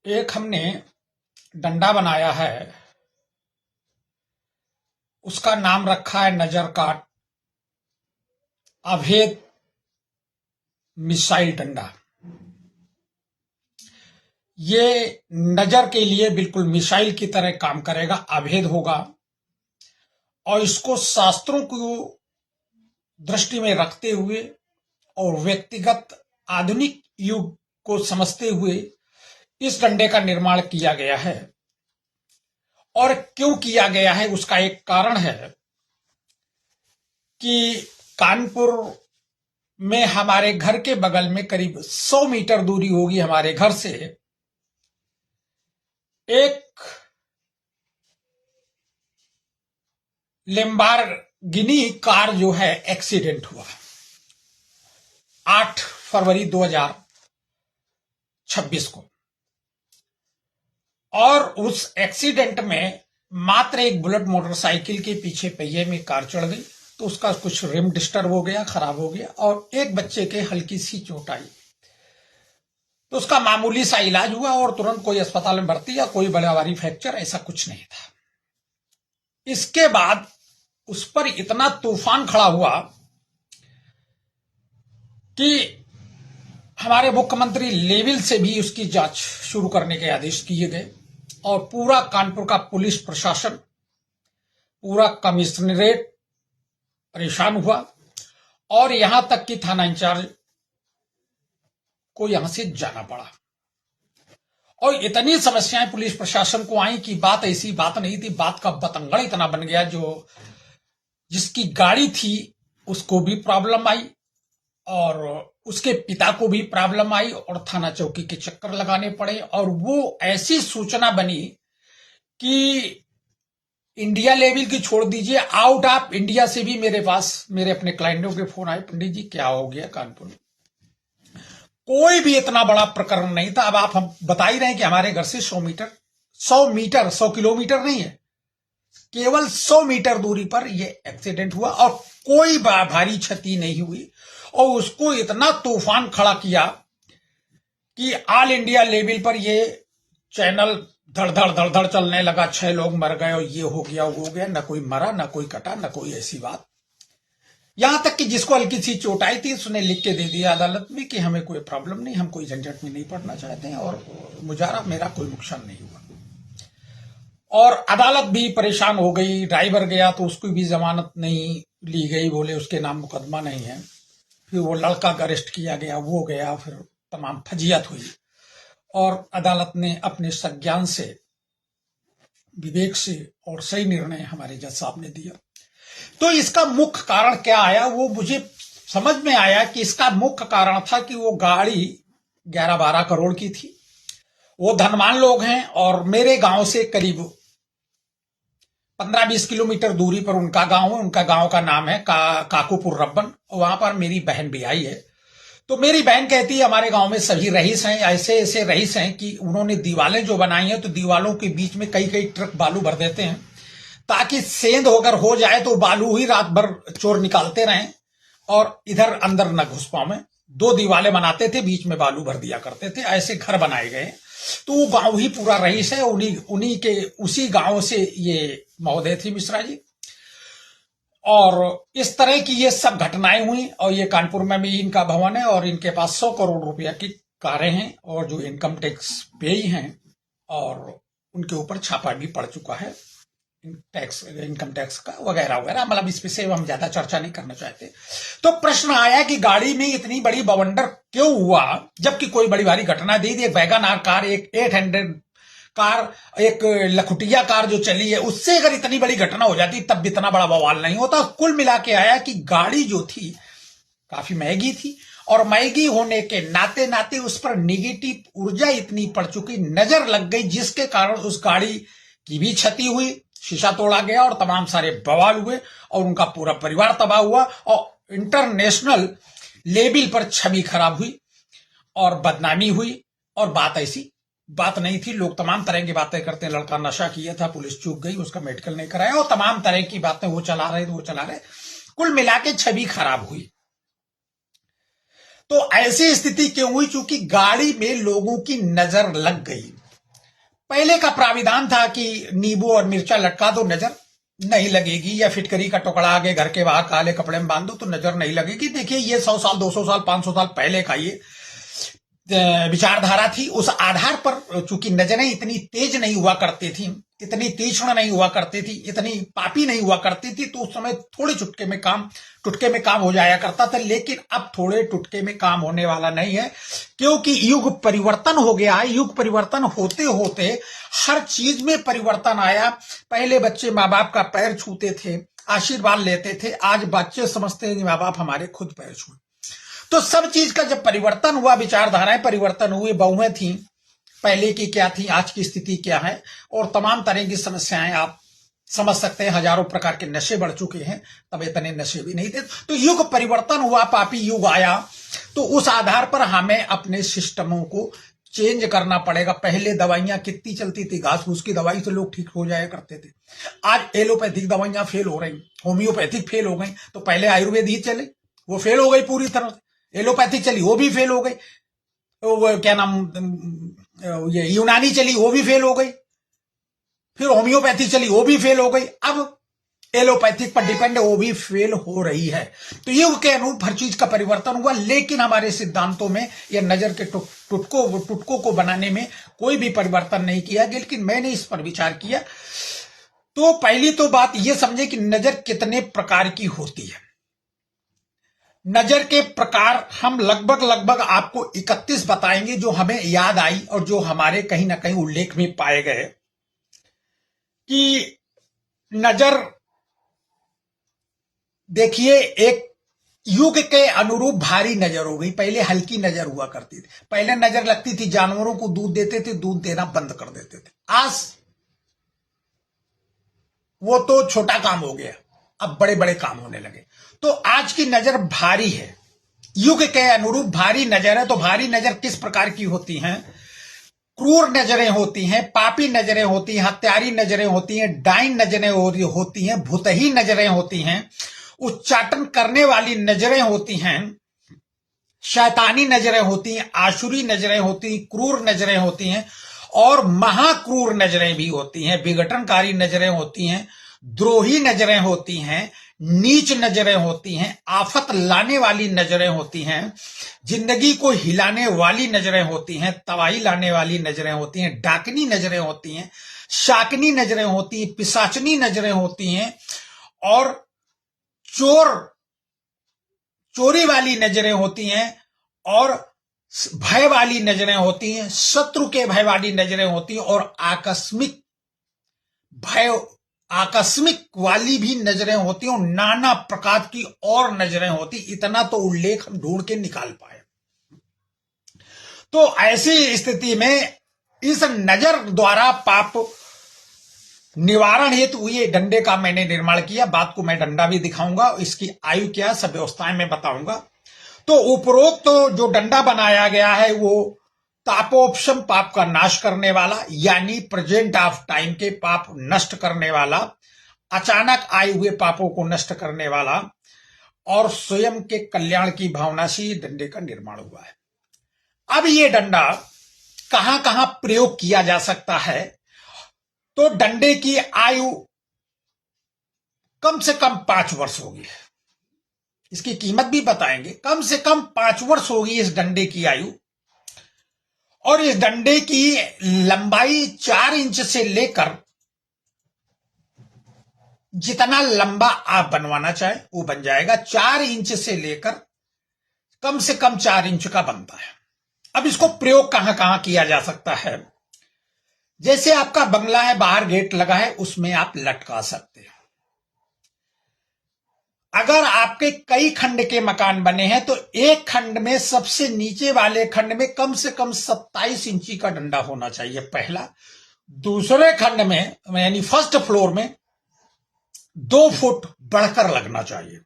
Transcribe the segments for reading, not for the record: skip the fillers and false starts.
एक हमने डंडा बनाया है, उसका नाम रखा है नजर काट अभेद मिसाइल डंडा। ये नजर के लिए बिल्कुल मिसाइल की तरह काम करेगा, अभेद होगा और इसको शास्त्रों को दृष्टि में रखते हुए और व्यक्तिगत आधुनिक युग को समझते हुए इस डंडे का निर्माण किया गया है। और क्यों किया गया है उसका एक कारण है कि कानपुर में हमारे घर के बगल में करीब 100 मीटर दूरी होगी हमारे घर से, एक लैम्बोर्गिनी कार जो है एक्सीडेंट हुआ 8 फरवरी 2026 को। और उस एक्सीडेंट में मात्र एक बुलेट मोटरसाइकिल के पीछे पहिए में कार चढ़ गई तो उसका कुछ रिम डिस्टर्ब हो गया, खराब हो गया और एक बच्चे के हल्की सी चोट आई। तो उसका मामूली सा इलाज हुआ और तुरंत कोई अस्पताल में भर्ती या कोई बड़ा भारी फ्रैक्चर ऐसा कुछ नहीं था। इसके बाद उस पर इतना तूफान खड़ा हुआ कि हमारे मुख्यमंत्री लेवल से भी उसकी जांच शुरू करने के आदेश किए गए और पूरा कानपुर का पुलिस प्रशासन, पूरा कमिश्नरेट परेशान हुआ और यहां तक कि थाना इंचार्ज को यहां से जाना पड़ा। और इतनी समस्याएं पुलिस प्रशासन को आई कि बात ऐसी बात नहीं थी, बात का बतंगड़ इतना बन गया। जो जिसकी गाड़ी थी उसको भी प्रॉब्लम आई और उसके पिता को भी प्रॉब्लम आई और थाना चौकी के चक्कर लगाने पड़े। और वो ऐसी सूचना बनी कि इंडिया लेवल की छोड़ दीजिए, आउट ऑफ इंडिया से भी मेरे पास मेरे अपने क्लाइंटों के फोन आए, पंडित जी क्या हो गया कानपुर में। कोई भी इतना बड़ा प्रकरण नहीं था। अब हम बता ही रहे हैं कि हमारे घर से 100 किलोमीटर नहीं है, केवल 100 मीटर दूरी पर यह एक्सीडेंट हुआ और कोई भारी क्षति नहीं हुई। और उसको इतना तूफान खड़ा किया कि ऑल इंडिया लेवल पर ये चैनल धड़ धड़ चलने लगा। 6 लोग मर गए और ये हो गया वो हो गया, ना कोई मरा ना कोई कटा ना कोई ऐसी बात। यहां तक कि जिसको हल्की सी चोट आई थी उसने लिख के दे दिया अदालत में कि हमें कोई प्रॉब्लम नहीं, हम कोई झंझट में नहीं पड़ना चाहते हैं और मुझारा मेरा कोई नुकसान नहीं हुआ। और अदालत भी परेशान हो गई। ड्राइवर गया तो उसकी भी जमानत नहीं ली गई, बोले उसके नाम मुकदमा नहीं है। फिर वो लड़का का अरेस्ट किया गया, वो गया, फिर तमाम फजीयत हुई और अदालत ने अपने संज्ञान से, विवेक से और सही निर्णय हमारे जज साहब ने दिया। तो इसका मुख्य कारण क्या आया वो मुझे समझ में आया कि इसका मुख्य कारण था कि वो गाड़ी 11-12 करोड़ की थी। वो धनवान लोग हैं और मेरे गांव से करीब 15-20 किलोमीटर दूरी पर उनका गांव है। उनका गांव का नाम है काकूपुर रब्बन। वहां पर मेरी बहन भी आई है। तो मेरी बहन कहती है हमारे गांव में सभी रईस हैं, ऐसे ऐसे रईस हैं कि उन्होंने दीवालें जो बनाई हैं तो दीवालों के बीच में कई ट्रक बालू भर देते हैं ताकि सेंध होकर हो जाए तो बालू ही रात भर चोर निकालते रहें और इधर अंदर न घुस पावे। 2 दीवालें बनाते थे, बीच में बालू भर दिया करते थे। ऐसे घर बनाए गए। तो वो गांव ही पूरा रईस है। उन्हीं के उसी गांव से ये महोदय थी मिश्रा जी। और इस तरह की ये सब घटनाएं हुई और ये कानपुर में भी इनका भवन है और इनके पास 100 करोड़ रुपया की कारें हैं और जो इनकम टैक्स पेई हैं और उनके ऊपर छापा भी पड़ चुका है इनकम टैक्स का वगैरह वगैरह। मतलब इस पे से हम ज्यादा चर्चा नहीं करना चाहते। तो प्रश्न आया कि गाड़ी में इतनी बड़ी बवंडर क्यों हुआ जबकि कोई बड़ी भारी घटना दी थी। एक वैगन कार, एक 800 कार, एक लखुटिया कार जो चली है, उससे अगर इतनी बड़ी घटना हो जाती तब इतना बड़ा बवाल नहीं होता। कुल मिला के आया कि गाड़ी जो थी काफी महंगी थी और महंगी होने के नाते नाते उस पर निगेटिव ऊर्जा इतनी पड़ चुकी, नजर लग गई, जिसके कारण उस गाड़ी की भी क्षति हुई, शीशा तोड़ा गया और तमाम सारे बवाल हुए और उनका पूरा परिवार तबाह हुआ और इंटरनेशनल लेवल पर छवि खराब हुई और बदनामी हुई। और बात ऐसी बात नहीं थी। लोग तमाम तरह की बातें करते हैं, लड़का नशा किया था, पुलिस चूक गई, उसका मेडिकल नहीं कराया और तमाम तरह की बातें वो चला रहे। कुल मिला के छवि खराब हुई। तो ऐसी स्थिति क्यों हुई? चूंकि गाड़ी में लोगों की नजर लग गई। पहले का प्राविधान था कि नींबू और मिर्चा लटका दो, नजर नहीं लगेगी, या फिटकरी का टुकड़ा आगे घर के बाहर काले कपड़े में बांध दो तो नजर नहीं लगेगी। देखिए ये 100 साल 200 साल 500 साल पहले का ये विचारधारा थी। उस आधार पर चूंकि नजरें इतनी तेज नहीं हुआ करती थी, इतनी तीक्ष्ण नहीं हुआ करती थी, इतनी पापी नहीं हुआ करती थी, तो उस समय थोड़े टुटके में काम हो जाया करता था। लेकिन अब थोड़े टुटके में काम होने वाला नहीं है, क्योंकि युग परिवर्तन हो गया है। युग परिवर्तन होते होते हर चीज में परिवर्तन आया। पहले बच्चे माँ बाप का पैर छूते थे, आशीर्वाद लेते थे, आज बच्चे समझते हैं माँ बाप हमारे खुद पैर छूते। तो सब चीज का जब परिवर्तन हुआ, विचारधाराएं परिवर्तन हुए, बहुएं थी पहले की क्या थी, आज की स्थिति क्या है, और तमाम तरह की समस्याएं आप समझ सकते हैं। हजारों प्रकार के नशे बढ़ चुके हैं, तब इतने नशे भी नहीं थे। तो युग परिवर्तन हुआ, पापी युग आया, तो उस आधार पर हमें अपने सिस्टमों को चेंज करना पड़ेगा। पहले दवाइयां कितनी चलती थी, घास फूस की दवाई से लोग ठीक हो जाया करते थे। आज एलोपैथिक दवाइयां फेल हो रही, होम्योपैथिक फेल हो गई। तो पहले आयुर्वेद ही चले, वो फेल हो गई पूरी तरह से। एलोपैथिक चली, वो भी फेल हो गई। वो क्या नाम, ये यूनानी चली, वो भी फेल हो गई। फिर होम्योपैथी चली, वो भी फेल हो गई। अब एलोपैथिक पर डिपेंड, वो भी फेल हो रही है। तो युग के अनुरूप हर चीज का परिवर्तन हुआ, लेकिन हमारे सिद्धांतों में या नजर के टुटकों को बनाने में कोई भी परिवर्तन नहीं किया गया। लेकिन मैंने इस पर विचार किया। तो पहली तो बात यह समझे कि नजर कितने प्रकार की होती है। नजर के प्रकार हम लगभग आपको 31 बताएंगे, जो हमें याद आई और जो हमारे कहीं ना कहीं उल्लेख में पाए गए कि नजर, देखिए, एक युग के अनुरूप भारी नजर हो गई। पहले हल्की नजर हुआ करती थी। पहले नजर लगती थी, जानवरों को दूध देते थे, दूध देना बंद कर देते थे। आज वो तो छोटा काम हो गया, अब बड़े बड़े काम होने लगे। तो आज की नजर भारी है, युग के अनुरूप भारी नजर है। तो भारी नजर किस प्रकार की होती हैं? क्रूर नजरें होती हैं, पापी नजरें होती हैं, हत्यारी नजरें होती हैं, डाइन नजरें होती हैं, भुतही नजरें होती हैं, उच्चाटन करने वाली नजरें होती हैं, शैतानी नजरें होती हैं, आसुरी नजरें होती हैं, क्रूर नजरें होती हैं, और महाक्रूर नजरें भी होती हैं, विघटनकारी नजरें होती हैं, द्रोही नजरें होती हैं, नीच नजरें होती हैं, आफत लाने वाली नजरें होती हैं, जिंदगी को हिलाने वाली नजरें होती हैं, तबाही लाने वाली नजरें होती हैं, डाकनी नजरें होती हैं, शाकनी नजरें होती हैं, पिशाचनी नजरें होती हैं, और चोरी वाली नजरें होती हैं, और भय वाली नजरें होती हैं, शत्रु के भय वाली नजरें होती हैं, और आकस्मिक वाली भी नजरें होती हैं, और नाना प्रकार की और नजरें होती। इतना तो उल्लेख हम ढूंढ के निकाल पाए। तो ऐसी स्थिति में इस नजर द्वारा पाप निवारण हेतु ये डंडे का मैंने निर्माण किया। बात को मैं डंडा भी दिखाऊंगा, इसकी आयु क्या, सब व्यवस्थाएं मैं बताऊंगा। तो उपरोक्त तो जो डंडा बनाया गया है वो तापोपशम, पाप का नाश करने वाला, यानी प्रेजेंट ऑफ टाइम के पाप नष्ट करने वाला, अचानक आए हुए पापों को नष्ट करने वाला, और स्वयं के कल्याण की भावना से डंडे का निर्माण हुआ है। अब ये डंडा कहां कहां प्रयोग किया जा सकता है? तो डंडे की आयु कम से कम 5 वर्ष होगी। इसकी कीमत भी बताएंगे। कम से कम 5 वर्ष होगी इस डंडे की आयु। और इस डंडे की लंबाई 4 इंच से लेकर जितना लंबा आप बनवाना चाहे वो बन जाएगा। 4 इंच से लेकर कम से कम 4 इंच का बनता है। अब इसको प्रयोग कहां कहां किया जा सकता है? जैसे आपका बंगला है, बाहर गेट लगा है, उसमें आप लटका सकते हैं। अगर आपके कई खंड के मकान बने हैं तो एक खंड में, सबसे नीचे वाले खंड में कम से कम 27 इंची का डंडा होना चाहिए, पहला। दूसरे खंड में यानी फर्स्ट फ्लोर में 2 फुट बढ़कर लगना चाहिए।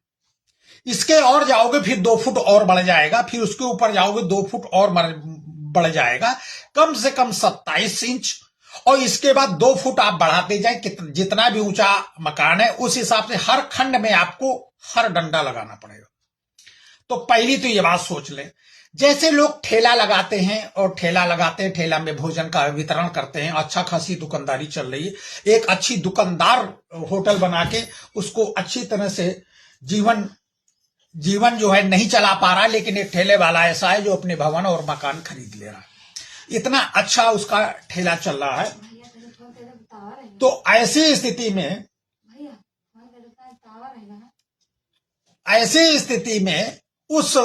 इसके और जाओगे फिर 2 फुट और बढ़ जाएगा, फिर उसके ऊपर जाओगे 2 फुट और बढ़ जाएगा, कम से कम 27 इंच। और इसके बाद 2 फुट आप बढ़ाते जाए, जितना भी ऊंचा मकान है उस हिसाब से हर खंड में आपको हर डंडा लगाना पड़ेगा। तो पहली तो ये बात सोच ले। जैसे लोग ठेला लगाते हैं और ठेला लगाते हैं, ठेला में भोजन का वितरण करते हैं, अच्छा खासी दुकानदारी चल रही है, एक अच्छी दुकानदार होटल बना के उसको अच्छी तरह से जीवन जीवन जो है नहीं चला पा रहा, लेकिन एक ठेले वाला ऐसा है जो अपने भवन और मकान खरीद ले रहा है, इतना अच्छा उसका ठेला चल रहा है। तो ऐसी स्थिति में उस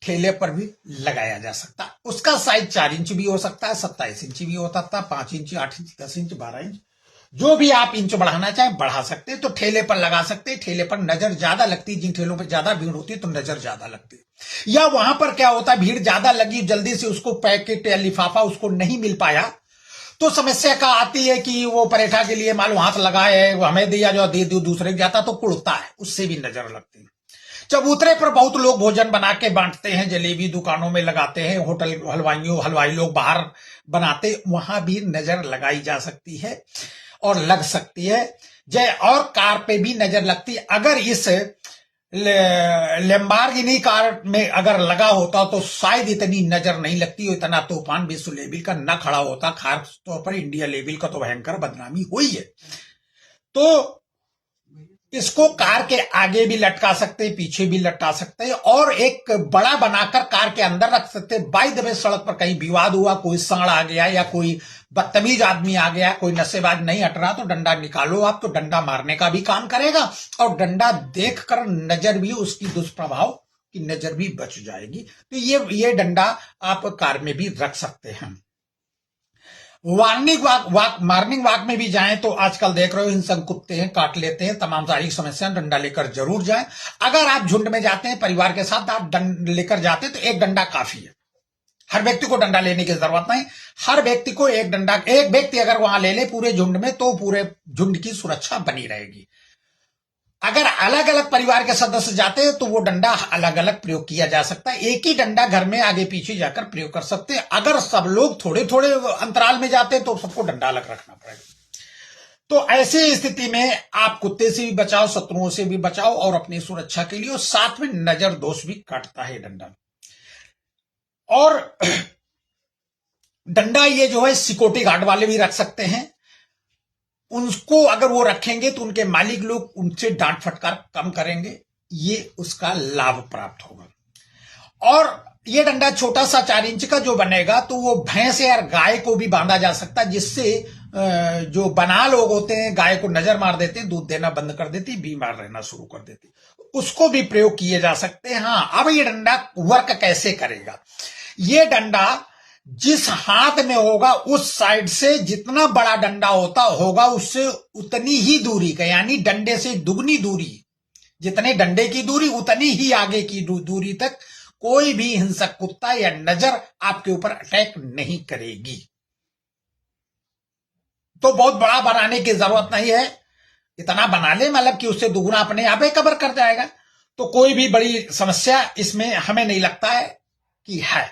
ठेले पर भी लगाया जा सकता है। उसका साइज 4 इंच भी हो सकता है, 27 इंच भी हो सकता है, 5 इंच, 8 इंच, 10 इंच, 12 इंच, जो भी आप इंच बढ़ाना चाहें बढ़ा सकते हैं। तो ठेले पर लगा सकते हैं। ठेले पर नजर ज्यादा लगती है, जिन ठेलों पर ज्यादा भीड़ होती है तो नजर ज्यादा लगती है। या वहां पर क्या होता है, भीड़ ज्यादा लगी, जल्दी से उसको पैकेट या लिफाफा उसको नहीं मिल पाया, तो समस्या का आती है कि वो परेठा के लिए मालूम हाथ लगाए, वो हमें दिया जो दे दो, दूसरे को जाता तो कुड़ता है, उससे भी नजर लगती है। चबूतरे पर बहुत लोग भोजन बना के बांटते हैं, जलेबी दुकानों में लगाते हैं, होटल हलवाई लोग बाहर बनाते, वहां भी नजर लगाई जा सकती है और लग सकती है। और कार पे भी नजर लगती है। अगर इस लैम्बोर्गिनी कार में अगर लगा होता तो शायद इतनी नजर नहीं लगती, और इतना तूफान विश्व लेवल का न खड़ा होता। खास तौर पर इंडिया लेवल का तो भयंकर बदनामी हुई है। तो इसको कार के आगे भी लटका सकते हैं, पीछे भी लटका सकते हैं, और एक बड़ा बनाकर कार के अंदर रख सकते हैं। बाय द वे सड़क पर कहीं विवाद हुआ, कोई सांड आ गया या कोई बदतमीज आदमी आ गया, कोई नशेबाज नहीं हट रहा, तो डंडा निकालो आप, तो डंडा मारने का भी काम करेगा, और डंडा देखकर नजर भी उसकी दुष्प्रभाव की नजर भी बच जाएगी। तो ये डंडा आप कार में भी रख सकते हैं। मॉर्निंग वॉक में भी जाएं तो आजकल देख रहे हो हिंसक कुत्ते हैं, काट लेते हैं, तमाम शारीरिक समस्या, डंडा लेकर जरूर जाएं। अगर आप झुंड में जाते हैं, परिवार के साथ आप डंडा लेकर जाते हैं, तो एक डंडा काफी है। हर व्यक्ति को डंडा लेने की जरूरत नहीं। हर व्यक्ति को एक व्यक्ति अगर वहां ले ले पूरे झुंड में, तो पूरे झुंड की सुरक्षा बनी रहेगी। अगर अलग अलग परिवार के सदस्य जाते हैं तो वो डंडा अलग अलग प्रयोग किया जा सकता है। एक ही डंडा घर में आगे पीछे जाकर प्रयोग कर सकते हैं। अगर सब लोग थोड़े थोड़े अंतराल में जाते हैं तो सबको डंडा अलग रखना पड़ेगा। तो ऐसी स्थिति में आप कुत्ते से भी बचाओ, शत्रुओं से भी बचाओ, और अपनी सुरक्षा के लिए, और साथ में नजर दोष भी काटता है डंडा। और डंडा ये जो है सिक्योरिटी गार्ड वाले भी रख सकते हैं। उनको अगर वो रखेंगे तो उनके मालिक लोग उनसे डांट फटकार कम करेंगे, ये उसका लाभ प्राप्त होगा। और ये डंडा छोटा सा 4 इंच का जो बनेगा, तो वो भैंस या गाय को भी बांधा जा सकता है, जिससे जो बना लोग होते हैं गाय को नजर मार देते हैं, दूध देना बंद कर देती, बीमार रहना शुरू कर देती, उसको भी प्रयोग किए जा सकते हैं। हाँ, अब ये डंडा वर्क कैसे करेगा? ये डंडा जिस हाथ में होगा उस साइड से जितना बड़ा डंडा होगा उससे उतनी ही दूरी का, यानी डंडे से दुगनी दूरी, जितने डंडे की दूरी उतनी ही आगे की दूरी तक कोई भी हिंसक कुत्ता या नजर आपके ऊपर अटैक नहीं करेगी। तो बहुत बड़ा बनाने की जरूरत नहीं है, इतना बना ले मतलब कि उससे दुगना अपने आप ही कवर कर जाएगा। तो कोई भी बड़ी समस्या इसमें हमें नहीं लगता है कि है।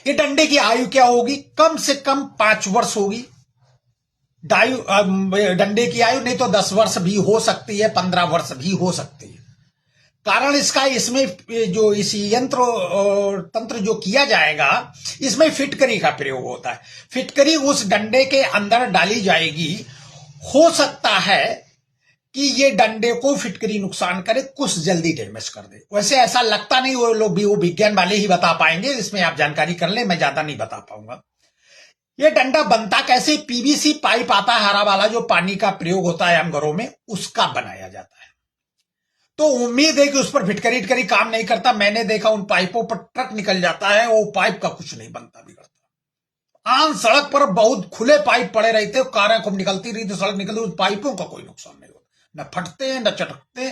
ये डंडे की आयु क्या होगी? कम से कम 5 वर्ष होगी डंडे की आयु, नहीं तो 10 वर्ष भी हो सकती है, 15 वर्ष भी हो सकती है। कारण इसका, इसमें जो इस यंत्र तंत्र जो किया जाएगा, इसमें फिटकरी का प्रयोग होता है। फिटकरी उस डंडे के अंदर डाली जाएगी। हो सकता है कि ये डंडे को फिटकरी नुकसान करे, कुछ जल्दी डैमेज कर दे। वैसे ऐसा लगता नहीं, वो लोग भी वो विज्ञान वाले ही बता पाएंगे, इसमें आप जानकारी कर ले, मैं ज्यादा नहीं बता पाऊंगा। ये डंडा बनता कैसे? पीवीसी पाइप आता है हरा वाला, जो पानी का प्रयोग होता है आम घरों में, उसका बनाया जाता है। तो उम्मीद है कि उस पर फिटकरी काम नहीं करता। मैंने देखा उन पाइपों पर ट्रक निकल जाता है, वो पाइप का कुछ नहीं बनता बिगड़ता। आम सड़क पर बहुत खुले पाइप पड़े रहते, कारें खूब निकलती रही, तो सड़क निकलती, उस पाइपों का कोई नुकसान नहीं होता, न फटते न चटकते।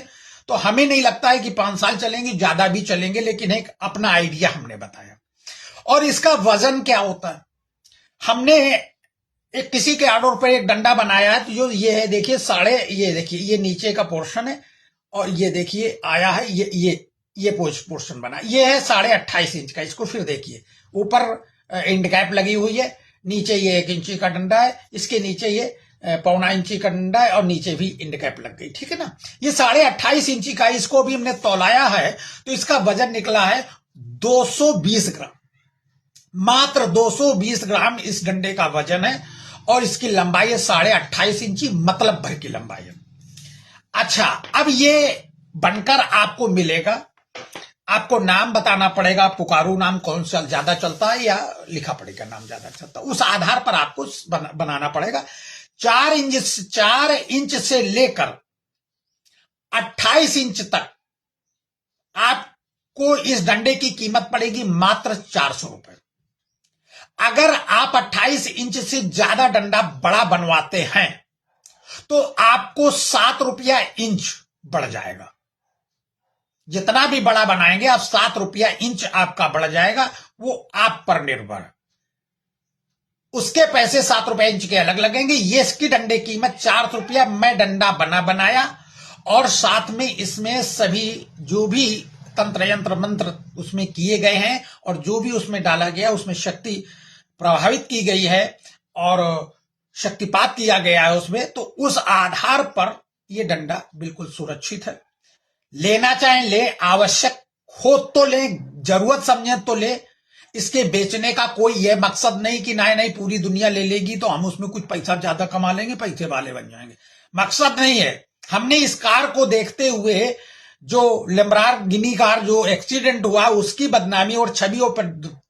तो हमें नहीं लगता है कि 5 साल चलेंगे, ज्यादा भी चलेंगे, लेकिन एक अपना आइडिया हमने बताया। और इसका वजन क्या होता है? हमने एक किसी के ऑर्डर पर एक डंडा बनाया है, तो जो ये है देखिए, ये देखिए, ये नीचे का पोर्शन है, और ये देखिए आया है, ये पोर्शन बना, ये है 28.5 इंच का। इसको फिर देखिए, ऊपर एंड कैप लगी हुई है, नीचे ये 1 इंची का डंडा है, इसके नीचे ये 1.25 इंची का डंडा है, और नीचे भी एंड कैप लग गई, ठीक है ना। ये 28.5 इंची का, इसको भी हमने तौलाया है, तो इसका वजन निकला है 220 ग्राम, मात्र 220 ग्राम इस डंडे का वजन है और इसकी लंबाई है 28.5 इंची, मतलब भर की लंबाई है। अच्छा, अब ये बनकर आपको मिलेगा, आपको नाम बताना पड़ेगा, पुकारू नाम कौन सा ज्यादा चलता है या लिखा पड़ेगा नाम ज्यादा चलता है, उस आधार पर आपको बनाना पड़ेगा। 4 इंच से लेकर 28 इंच तक आपको इस डंडे की कीमत पड़ेगी मात्र 400 रुपए। अगर आप 28 इंच से ज्यादा डंडा बड़ा बनवाते हैं तो आपको 7 रुपया इंच बढ़ जाएगा। जितना भी बड़ा बनाएंगे आप 7 रुपया इंच आपका बढ़ जाएगा, वो आप पर निर्भर है। उसके पैसे 7 रुपया इंच के अलग लगेंगे। ये इसकी डंडे की कीमत 400 रुपया। मैं डंडा बनाया और साथ में इसमें सभी जो भी तंत्र यंत्र मंत्र उसमें किए गए हैं और जो भी उसमें डाला गया उसमें शक्ति प्रभावित की गई है और शक्तिपात किया गया है उसमें, तो उस आधार पर यह डंडा बिल्कुल सुरक्षित है। लेना चाहें ले, आवश्यक हो तो ले, जरूरत समझे तो ले। इसके बेचने का कोई यह मकसद नहीं कि नहीं पूरी दुनिया ले लेगी तो हम उसमें कुछ पैसा ज्यादा कमा लेंगे, पैसे वाले बन जाएंगे, मकसद नहीं है। हमने इस कार को देखते हुए जो लैम्बोर्गिनी कार जो एक्सीडेंट हुआ उसकी बदनामी और छवियों पर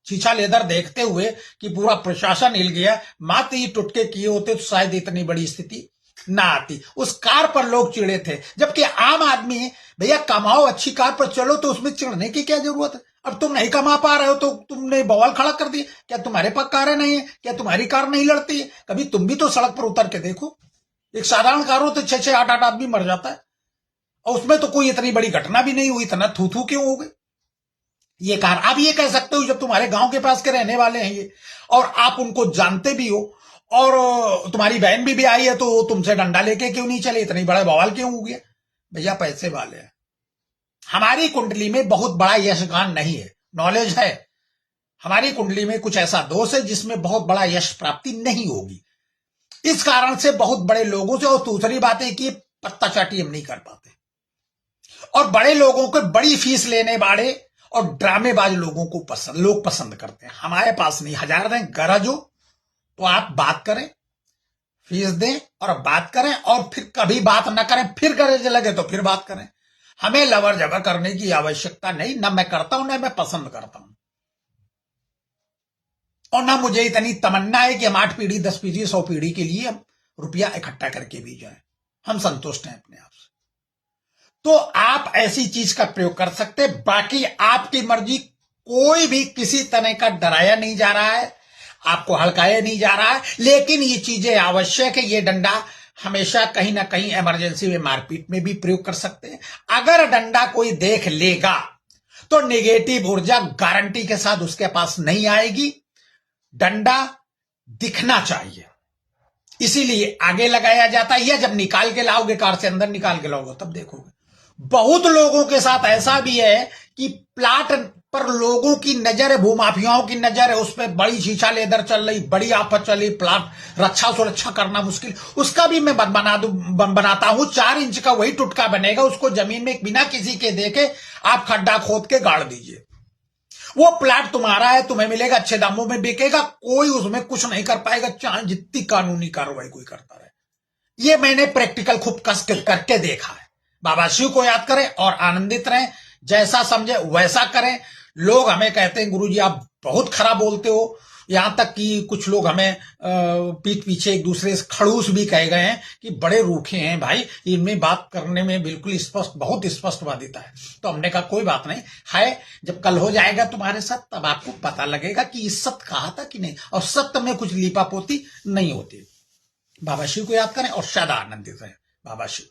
शीशा लेदर देखते हुए कि पूरा प्रशासन हिल गया, मात्र ये टुटके किए होते तो शायद इतनी बड़ी स्थिति ना आती। उस कार पर लोग चिढ़े थे, जबकि आम आदमी भैया कमाओ, अच्छी कार पर चलो, तो उसमें चिढ़ने की क्या जरूरत है। अब तुम नहीं कमा पा रहे हो तो तुमने बवाल खड़ा कर दिया। क्या तुम्हारे पास कारें नहीं है? क्या तुम्हारी कार नहीं लड़ती है? कभी तुम भी तो सड़क पर उतर के देखो। एक साधारण कार हो तो 6-6, 8-8 आदमी मर जाता है और उसमें तो कोई इतनी बड़ी घटना भी नहीं हुई, इतना थू थू क्यों हो गई ये कार। आप ये कह सकते हो जब तुम्हारे गांव के पास के रहने वाले हैं ये और आप उनको जानते भी हो और तुम्हारी बहन भी आई है तो तुमसे डंडा लेके क्यों नहीं चले, इतनी बड़ा बवाल क्यों हो गया? भैया पैसे वाले हैं। हमारी कुंडली में बहुत बड़ा यशगान नहीं है, नॉलेज है। हमारी कुंडली में कुछ ऐसा दोष है जिसमें बहुत बड़ा यश प्राप्ति नहीं होगी। इस कारण से बहुत बड़े लोगों से, और दूसरी बात है कि पत्ता चाटी हम नहीं कर पाते और बड़े लोगों को बड़ी फीस लेने वाले और ड्रामेबाज लोगों को लोग पसंद करते हैं। हमारे पास नहीं, 1000 दें, गरज हो तो आप बात करें, फीस दें और बात करें, और फिर कभी बात ना करें, फिर गरज लगे तो फिर बात करें। हमें लवर जबर करने की आवश्यकता नहीं, ना मैं करता हूं ना मैं पसंद करता हूं, और ना मुझे इतनी तमन्ना है कि हम 8 पीढ़ी 10 पीढ़ी 100 पीढ़ी के लिए हम रुपया इकट्ठा करके भी जाए। हम संतुष्ट हैं अपने आप से। तो आप ऐसी चीज का प्रयोग कर सकते, बाकी आपकी मर्जी। कोई भी किसी तरह का डराया नहीं जा रहा है, आपको हड़काया नहीं जा रहा है, लेकिन ये चीजें आवश्यक है। ये डंडा हमेशा कहीं ना कहीं इमरजेंसी में, मारपीट में भी प्रयोग कर सकते हैं। अगर डंडा कोई देख लेगा तो नेगेटिव ऊर्जा गारंटी के साथ उसके पास नहीं आएगी। डंडा दिखना चाहिए, इसीलिए आगे लगाया जाता है, या जब निकाल के लाओगे, कार से अंदर निकाल के लाओगे तब देखोगे। बहुत लोगों के साथ ऐसा भी है कि प्लाट पर लोगों की नजर है, भूमाफियाओं की नजर है, उस पर बड़ी शीशा लेदर चल रही, बड़ी आफत चल रही, प्लाट रक्षा सुरक्षा करना मुश्किल, उसका भी मैं बनाता हूं। 4 इंच का वही टुटका बनेगा, उसको जमीन में बिना किसी के देखे आप खड्डा खोद के गाड़ दीजिए। वो प्लाट तुम्हारा है, तुम्हें मिलेगा, अच्छे दामों में बिकेगा, कोई उसमें कुछ नहीं कर पाएगा, चाहे जितनी कानूनी कार्रवाई कोई करता रहे। ये मैंने प्रैक्टिकल खूब कस करके देखा है। बाबा शिव को याद करें और आनंदित रहें, जैसा समझे वैसा करें। लोग हमें कहते हैं गुरुजी आप बहुत खराब बोलते हो, यहां तक कि कुछ लोग हमें पीठ पीछे एक दूसरे से खड़ूस भी कह गए हैं कि बड़े रूखे हैं भाई, इनमें बात करने में बिल्कुल स्पष्ट, बहुत स्पष्टवादिता है। तो हमने कहा कोई बात नहीं है, जब कल हो जाएगा तुम्हारे साथ तब आपको पता लगेगा कि ये सत्य कहा था कि नहीं, और सत्य में कुछ लीपापोती नहीं होती। बाबा शिव को याद करें और सदा आनंदित रहें। बाबा शिव।